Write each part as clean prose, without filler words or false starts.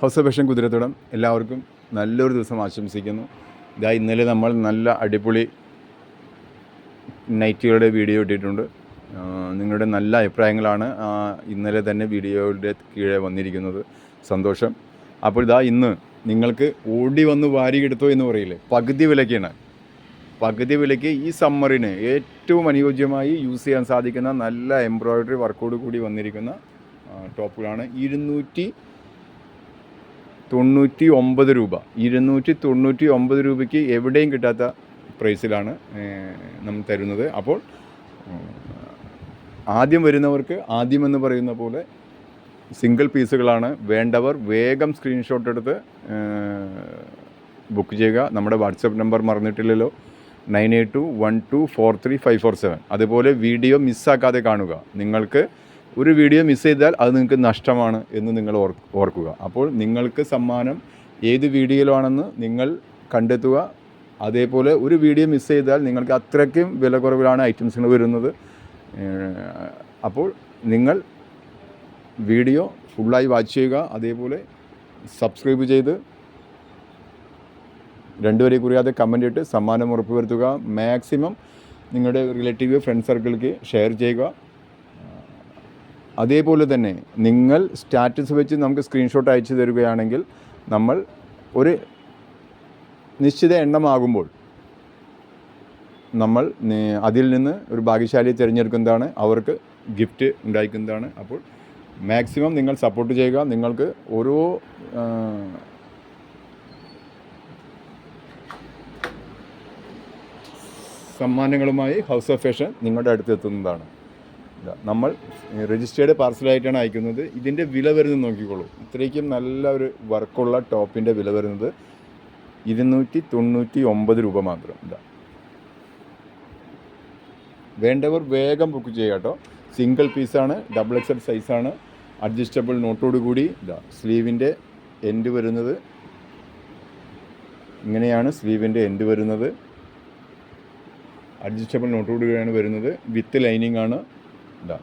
House of fashion കുതിരത്തോടം എല്ലാവർക്കും നല്ലൊരു ദിവസം ആശംസിക്കുന്നു. ഇന്നലെ നമ്മൾ നല്ല അടിപൊളി നൈറ്റികളുടെ വീഡിയോ ഇട്ടിട്ടുണ്ട്. നിങ്ങളുടെ നല്ല അഭിപ്രായങ്ങളാണ് ഇന്നലെ തന്നെ വീഡിയോയുടെ കീഴെ വന്നിരിക്കുന്നത്. സന്തോഷം. അപ്പോൾ ഇന്ന് നിങ്ങൾക്ക് ഓടി വന്ന് വാരിയെടുത്തോ എന്ന് പറയില്ലേ, പകുതി വിലയ്ക്കാണ്. പകുതി വിലയ്ക്ക് ഈ സമ്മറിന് ഏറ്റവും അനുയോജ്യമായി യൂസ് ചെയ്യാൻ സാധിക്കുന്ന നല്ല എംബ്രോയ്ഡറി വർക്കോട് കൂടി വന്നിരിക്കുന്ന ടോപ്പുകളാണ്. 299 രൂപ. 299 രൂപയ്ക്ക് എവിടെയും കിട്ടാത്ത പ്രൈസിലാണ് നമ്മൾ തരുന്നത്. അപ്പോൾ ആദ്യം വരുന്നവർക്ക് ആദ്യമെന്ന് പറയുന്ന പോലെ സിംഗിൾ പീസുകളാണ്. വേണ്ടവർ വേഗം സ്ക്രീൻഷോട്ട് എടുത്ത് ബുക്ക് ചെയ്യുക. നമ്മുടെ വാട്സപ്പ് നമ്പർ മറന്നിട്ടില്ലല്ലോ, 9821243547. അതുപോലെ വീഡിയോ മിസ്സാക്കാതെ കാണുക. നിങ്ങൾക്ക് ഒരു വീഡിയോ മിസ് ചെയ്താൽ അത് നിങ്ങൾക്ക് നഷ്ടമാണ് എന്ന് നിങ്ങൾ ഓർക്കുക. അപ്പോൾ നിങ്ങൾക്ക് സമ്മാനം ഏത് വീഡിയോയിലാണെന്ന് നിങ്ങൾ കണ്ടെത്തുക. അതേപോലെ ഒരു വീഡിയോ മിസ് ചെയ്താൽ നിങ്ങൾക്ക് അത്രയ്ക്കും വില കുറവിലാണ് ഐറ്റംസുകൾ വരുന്നത്. അപ്പോൾ നിങ്ങൾ വീഡിയോ ഫുള്ളായി വാച്ച് ചെയ്യുക. അതേപോലെ സബ്സ്ക്രൈബ് ചെയ്ത് രണ്ടുപേരെ കുറിയാതെ കമൻ്റ് ഇട്ട് സമ്മാനം ഉറപ്പുവരുത്തുക. മാക്സിമം നിങ്ങളുടെ റിലേറ്റീവ് ഫ്രണ്ട് സർക്കിൾക്ക് ഷെയർ ചെയ്യുക. അതേപോലെ തന്നെ നിങ്ങൾ സ്റ്റാറ്റസ് വെച്ച് നമുക്ക് സ്ക്രീൻഷോട്ട് അയച്ചു തരികയാണെങ്കിൽ നമ്മൾ ഒരു നിശ്ചിത എണ്ണമാകുമ്പോൾ നമ്മൾ അതിൽ നിന്ന് ഒരു ഭാഗ്യശാലിയെ തിരഞ്ഞെടുക്കുന്നതാണ്, അവർക്ക് ഗിഫ്റ്റ് ഉണ്ടായിരിക്കുന്നതാണ്. അപ്പോൾ മാക്സിമം നിങ്ങൾ സപ്പോർട്ട് ചെയ്യുക. നിങ്ങൾക്ക് ഓരോ സമ്മാനങ്ങളുമായി ഹൗസ് ഓഫ് ഫാഷൻ നിങ്ങളുടെ അടുത്ത് എത്തുന്നതാണ്. നമ്മൾ രജിസ്റ്റേർഡ് പാർസലായിട്ടാണ് അയക്കുന്നത്. ഇതിൻ്റെ വില വരുന്നത് നോക്കിക്കോളൂ. ഇത്രയ്ക്കും നല്ല ഒരു വർക്കുള്ള ടോപ്പിൻ്റെ വില വരുന്നത് 299 രൂപ മാത്രം. വേണ്ടവർ വേഗം ബുക്ക് ചെയ്യുക കേട്ടോ. സിംഗിൾ പീസാണ്, XXL സൈസാണ്, അഡ്ജസ്റ്റബിൾ നോട്ടോട് കൂടി. സ്ലീവിൻ്റെ എൻഡ് വരുന്നത് ഇങ്ങനെയാണ്. സ്ലീവിൻ്റെ എൻഡ് വരുന്നത് അഡ്ജസ്റ്റബിൾ നോട്ടോട് കൂടിയാണ് വരുന്നത്. വിത്ത് ലൈനിങ് ആണ്.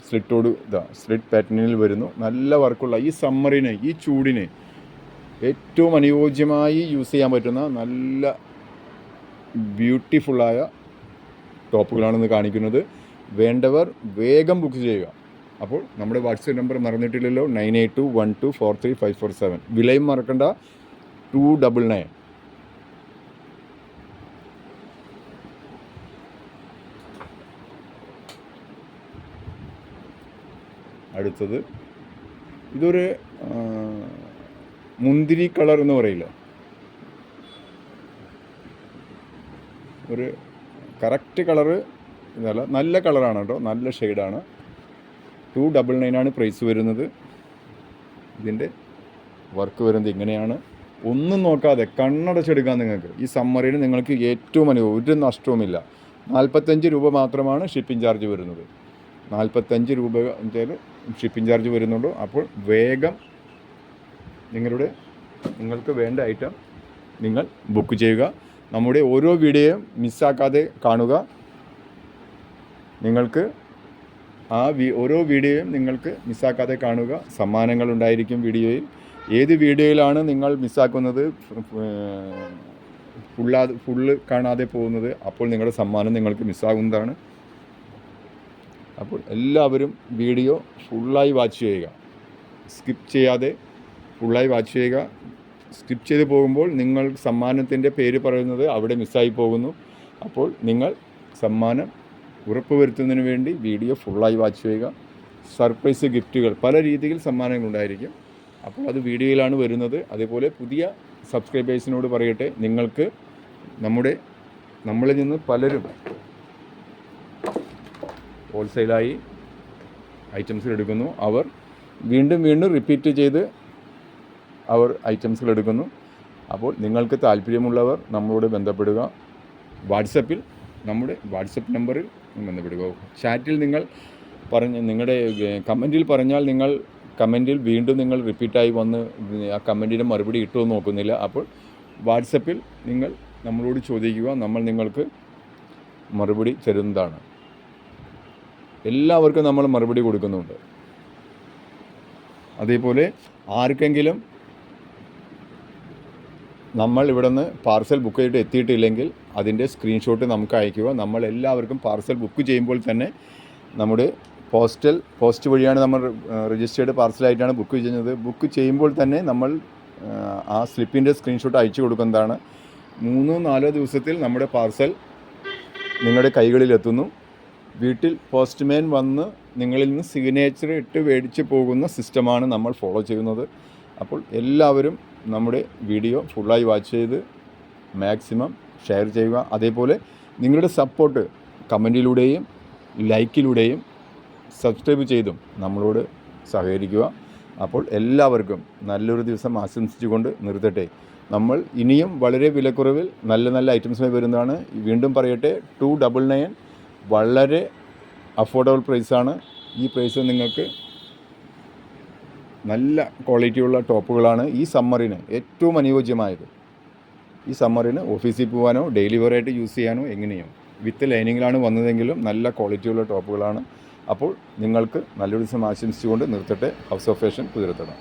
സ്ലിറ്റ് പാറ്റേണിൽ വരുന്നു. നല്ല വർക്കുള്ള ഈ സമ്മറിന്, ഈ ചൂടിന് ഏറ്റവും അനുയോജ്യമായി യൂസ് ചെയ്യാൻ പറ്റുന്ന നല്ല ബ്യൂട്ടിഫുള്ളായ ടോപ്പുകളാണെന്ന് കാണിക്കുന്നത്. വേണ്ടവർ വേഗം ബുക്ക് ചെയ്യുക. അപ്പോൾ നമ്മുടെ വാട്സപ്പ് നമ്പർ മറന്നിട്ടില്ലല്ലോ, 9821243547. വിലയും മറക്കണ്ട, 299. അടുത്തത് ഇതൊരു മുന്തിരി കളർ എന്ന് പറയില്ല, ഒരു കറക്റ്റ് കളറ് ഇതല്ല, നല്ല കളറാണ് കേട്ടോ, നല്ല ഷെയ്ഡാണ്. 299 പ്രൈസ് വരുന്നത്. ഇതിൻ്റെ വർക്ക് വരുന്നത് ഇങ്ങനെയാണ്. ഒന്നും നോക്കാതെ കണ്ണടച്ചെടുക്കാൻ നിങ്ങൾക്ക് ഈ സമ്മറിന് നിങ്ങൾക്ക് ഏറ്റവും ഒരു നഷ്ടവുമില്ല. 45 രൂപ മാത്രമാണ് ഷിപ്പിംഗ് ചാർജ് വരുന്നത്. 45 രൂപ ഷിപ്പിംഗ് ചാർജ് വരുന്നുള്ളൂ. അപ്പോൾ വേഗം നിങ്ങൾക്ക് വേണ്ട ഐറ്റം നിങ്ങൾ ബുക്ക് ചെയ്യുക. നമ്മുടെ ഓരോ വീഡിയോയും മിസ്സാക്കാതെ കാണുക. നിങ്ങൾക്ക് ഓരോ വീഡിയോയും നിങ്ങൾക്ക് മിസ്സാക്കാതെ കാണുക. സമ്മാനങ്ങൾ ഉണ്ടായിരിക്കും വീഡിയോയിൽ. ഏത് വീഡിയോയിലാണ് നിങ്ങൾ മിസ്സാക്കുന്നത്, ഫുള്ള് കാണാതെ പോകുന്നത്, അപ്പോൾ നിങ്ങളുടെ സമ്മാനം നിങ്ങൾക്ക് മിസ്സാകുന്നതാണ്. അപ്പോൾ എല്ലാവരും വീഡിയോ ഫുള്ളായി വാച്ച് ചെയ്യുക. സ്കിപ്പ് ചെയ്യാതെ ഫുള്ളായി വാച്ച് ചെയ്യുക. സ്കിപ്പ് ചെയ്ത് പോകുമ്പോൾ നിങ്ങൾ സമ്മാനത്തിൻ്റെ പേര് പറയുന്നത് അവിടെ മിസ്സായി പോകുന്നു. അപ്പോൾ നിങ്ങൾ സമ്മാനം ഉറപ്പുവരുത്തുന്നതിന് വേണ്ടി വീഡിയോ ഫുള്ളായി വാച്ച് ചെയ്യുക. സർപ്രൈസ് ഗിഫ്റ്റുകൾ പല രീതിയിൽ സമ്മാനങ്ങളുണ്ടായിരിക്കും. അപ്പോൾ അത് വീഡിയോയിലാണ് വരുന്നത്. അതേപോലെ പുതിയ സബ്സ്ക്രൈബേഴ്സിനോട് പറയട്ടെ, നിങ്ങൾക്ക് നമ്മളിൽ നിന്ന് പലരും ഹോൾസെയിലായി ഐറ്റംസുകൾ എടുക്കുന്നു. അവർ വീണ്ടും റിപ്പീറ്റ് ചെയ്ത് അവർ ഐറ്റംസുകൾ എടുക്കുന്നു. അപ്പോൾ നിങ്ങൾക്ക് താല്പര്യമുള്ളവർ നമ്മളോട് ബന്ധപ്പെടുക. വാട്സപ്പിൽ നമ്മുടെ വാട്സപ്പ് നമ്പറിൽ ബന്ധപ്പെടുക. ചാറ്റിൽ നിങ്ങൾ നിങ്ങളുടെ കമൻറ്റിൽ പറഞ്ഞാൽ നിങ്ങൾ കമൻറ്റിൽ വീണ്ടും നിങ്ങൾ റിപ്പീറ്റായി വന്ന് ആ കമൻറ്റിന് മറുപടി കിട്ടുമെന്ന് നോക്കുന്നില്ല. അപ്പോൾ വാട്സപ്പിൽ നിങ്ങൾ നമ്മളോട് ചോദിക്കുക, നമ്മൾ നിങ്ങൾക്ക് മറുപടി തരുന്നതാണ്. എല്ലാവർക്കും നമ്മൾ മറുപടി കൊടുക്കുന്നുണ്ട്. അതേപോലെ ആർക്കെങ്കിലും നമ്മൾ ഇവിടെ നിന്ന് പാർസൽ ബുക്ക് ചെയ്തിട്ട് എത്തിയിട്ടില്ലെങ്കിൽ അതിൻ്റെ സ്ക്രീൻഷോട്ട് നമുക്ക് അയയ്ക്കുക. നമ്മളെല്ലാവർക്കും പാർസൽ ബുക്ക് ചെയ്യുമ്പോൾ തന്നെ നമ്മുടെ പോസ്റ്റ് വഴിയാണ് നമ്മൾ രജിസ്റ്റേർഡ് പാർസലായിട്ടാണ് ബുക്ക് ചെയ്യുന്നത്. ബുക്ക് ചെയ്യുമ്പോൾ തന്നെ നമ്മൾ ആ സ്ലിപ്പിൻ്റെ സ്ക്രീൻഷോട്ട് അയച്ചു കൊടുക്കുന്നതാണ്. 3-4 ദിവസത്തിൽ നമ്മുടെ പാർസൽ നിങ്ങളുടെ കൈകളിലെത്തുന്നു. വീട്ടിൽ പോസ്റ്റ്മാൻ വന്ന് നിങ്ങളിൽ നിന്ന് സിഗ്നേച്ചർ ഇട്ട് മേടിച്ച് പോകുന്ന സിസ്റ്റമാണ് നമ്മൾ ഫോളോ ചെയ്യുന്നത്. അപ്പോൾ എല്ലാവരും നമ്മുടെ വീഡിയോ ഫുള്ളായി വാച്ച് ചെയ്ത് മാക്സിമം ഷെയർ ചെയ്യുക. അതേപോലെ നിങ്ങളുടെ സപ്പോർട്ട് കമൻറ്റിലൂടെയും ലൈക്കിലൂടെയും സബ്സ്ക്രൈബ് ചെയ്തും നമ്മളോട് സഹകരിക്കുക. അപ്പോൾ എല്ലാവർക്കും നല്ലൊരു ദിവസം ആശംസിച്ചുകൊണ്ട് നിർത്തട്ടെ. നമ്മൾ ഇനിയും വളരെ വിലക്കുറവിൽ നല്ല നല്ല ഐറ്റംസുമായി വരുന്നതാണ്. വീണ്ടും പറയട്ടെ, 299 വളരെ അഫോർഡബിൾ പ്രൈസാണ്. ഈ പ്രൈസ് നിങ്ങൾക്ക് നല്ല ക്വാളിറ്റിയുള്ള ടോപ്പുകളാണ് ഈ സമ്മറിന് ഏറ്റവും അനുയോജ്യമായത്. ഈ സമ്മറിന് ഓഫീസിൽ പോകാനോ ഡെയിലി വെയറായിട്ട് യൂസ് ചെയ്യാനോ എങ്ങനെയോ വിത്ത് ലൈനിങ്ങിലാണ് വന്നതെങ്കിലും നല്ല ക്വാളിറ്റിയുള്ള ടോപ്പുകളാണ്. അപ്പോൾ നിങ്ങൾക്ക് നല്ലൊരു ദിവസം ആശംസിച്ചുകൊണ്ട് നിർത്തട്ടെ. House of fashion കുതിരത്തടം.